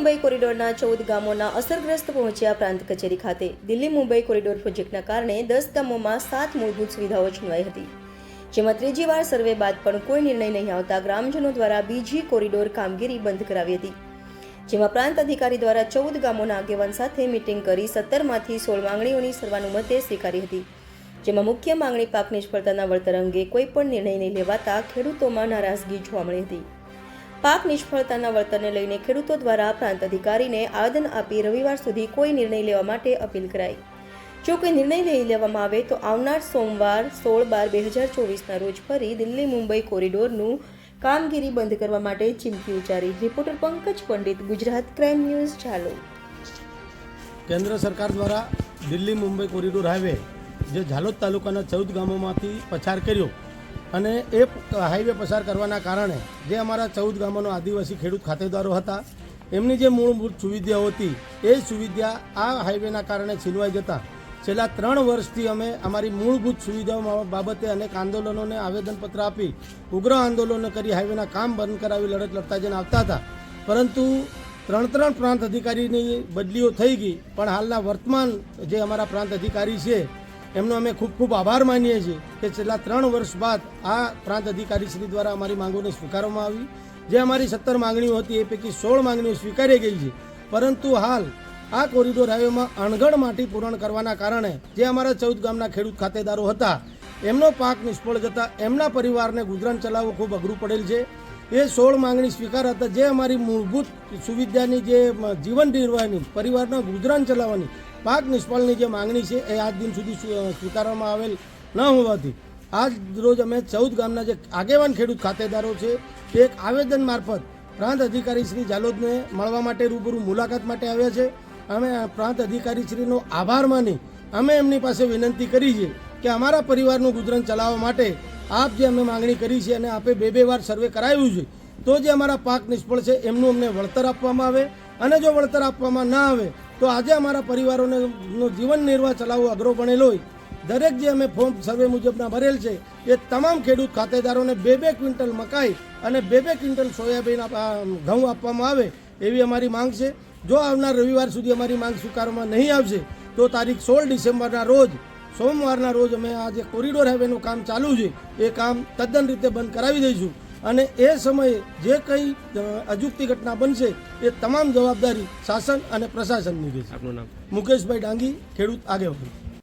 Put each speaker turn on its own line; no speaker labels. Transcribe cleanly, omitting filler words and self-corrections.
મુંબઈ કોરિડોરના 14 ગામોના અસરગ્રસ્ત પહોંચ્યા પ્રાંત કચેરી ખાતે। દિલ્હી મુંબઈ કોરિડોર પ્રોજેક્ટના કારણે 10 ગામોમાં 7 મૂળભૂત સુવિધાઓ છીનવાઈ હતી, જેમાં ત્રીજી વાર સર્વે બાદ પણ કોઈ નિર્ણય નહીં આવતા ગ્રામજનો દ્વારા બીજી કોરિડોર કામગીરી બંધ કરાવી હતી, જેમાં પ્રાંત અધિકારી દ્વારા 14 ગામોના આગેવાન સાથે મીટિંગ કરી 17માંથી 16 માંગણીઓની સર્વાનુમતે સ્વીકારી હતી, જેમાં મુખ્ય માંગણી પાક નિષ્ફળતાના વળતર અંગે કોઈ પણ નિર્ણય નહીં લેવાતા ખેડૂતોમાં નારાજગી જોવા મળી હતી। પાક નિષ્ફળતાના વળતરને લઈને ખેડૂતો દ્વારા પ્રાંત અધિકારીને આવેદન આપી રવિવાર સુધી કોઈ નિર્ણય લેવા માટે અપીલ કરાઈ। જો કોઈ નિર્ણય નહીં લેવામાં આવે તો આવનાર સોમવાર 16/12/2024ના રોજ ફરી દિલ્હી મુંબઈ કોરિડોરનું કામગીરી બંધ કરવા માટે ચીમકી ઉચ્ચારી। Reporter Pankaj Pandit, Gujarat crime news, Jhalod.
કેન્દ્ર સરકાર દ્વારા દિલ્હી મુંબઈ કોરિડોર હાઈવે જે ઝાલોદ તાલુકાના 14 ગામોમાંથી પસાર કર્યો અને એ હાઈવે પસાર કરવાના કારણે જે અમારા 14 ગામોનો આદિવાસી ખેડૂત ખાતેદારો હતા એમની જે મૂળભૂત સુવિધાઓ હતી એ સુવિધા આ હાઈવેના કારણે છીનવાઈ જતા છેલ્લા 3 વર્ષથી અમે અમારી મૂળભૂત સુવિધાઓ બાબતે અનેક આંદોલનોને આવેદનપત્ર આપી ઉગ્ર આંદોલનો કરી હાઈવેના કામ બંધ કરાવી લડત લડતા જઈને આવતા હતા, પરંતુ 3 પ્રાંત અધિકારીની બદલીઓ થઈ ગઈ। પણ હાલના વર્તમાન જે અમારા પ્રાંત અધિકારી છે એમનો અમે ખૂબ ખૂબ આભાર માનીએ છીએ કે છેલ્લા 3 વર્ષ બાદ આ પ્રાંત અધિકારી શ્રી દ્વારા અમારી માંગોને સ્વીકારવામાં આવી। જે અમારી 17 માંગણીઓ હતી એ પૈકી 16 માંગણીઓ સ્વીકારી ગઈ છે, પરંતુ હાલ આ કોરિડોર હાઈવેમાં અણઘડ માટી પૂરણ કરવાના કારણે જે અમારા 14 ગામના ખેડૂત ખાતેદારો હતા એમનો પાક નિષ્ફળ જતા એમના પરિવારને ગુજરાન ચલાવવું ખૂબ અઘરું પડેલ છે। એ 16 માંગણી સ્વીકાર હતા, જે અમારી મૂળભૂત સુવિધાની જે જીવન નિર્વાહની પરિવારના ગુજરાન ચલાવવાની પાક નિષ્ફળની જે માંગણી છે એ આજ દિન સુધી સ્વીકારવામાં આવેલ ન હોવાથી આજ રોજ અમે 14 ગામના જે આગેવાન ખેડૂત ખાતેદારો છે તે એક આવેદન મારફત પ્રાંત અધિકારી શ્રી ઝાલોદને મળવા માટે રૂબરૂ મુલાકાત માટે આવ્યા છે। અમે પ્રાંત અધિકારી શ્રીનો આભાર માની અમે એમની પાસે વિનંતી કરી છે કે અમારા પરિવારનું ગુજરાન ચલાવવા માટે આપ જે અમે માંગણી કરી છે અને આપે 2 વાર સર્વે કરાવ્યું છે તો જે અમારા પાક નિષ્ફળ છે એમનું અમને વળતર આપવામાં આવે, અને જો વળતર આપવામાં ના આવે તો આજે અમારા પરિવારોને જીવન નિર્વાહ ચલાવવો અઘરો બનેલો હોય દરેક જે અમે ફોર્મ સર્વે મુજબના ભરેલ છે એ તમામ ખેડૂત ખાતેદારોને 2 ક્વિન્ટલ મકાઈ અને 2 ક્વિન્ટલ સોયાબીન ઘઉં આપવામાં આવે એવી અમારી માંગ છે। જો આવનાર રવિવાર સુધી અમારી માંગ સ્વીકારવામાં નહીં આવશે તો તારીખ 16 ડિસેમ્બરના રોજ સોમવારના રોજ અમે આ જે કોરિડોર હાઈવેનું કામ ચાલુ છે એ કામ તદ્દન રીતે બંધ કરાવી દઈશું, અને એ સમયે જે કંઈ અજુગતી ઘટના બનશે એ તમામ જવાબદારી શાસન અને પ્રશાસનની રહેશે। આપનું નામ? મુકેશભાઈ ડાંગી, ખેડૂત આગેવાન।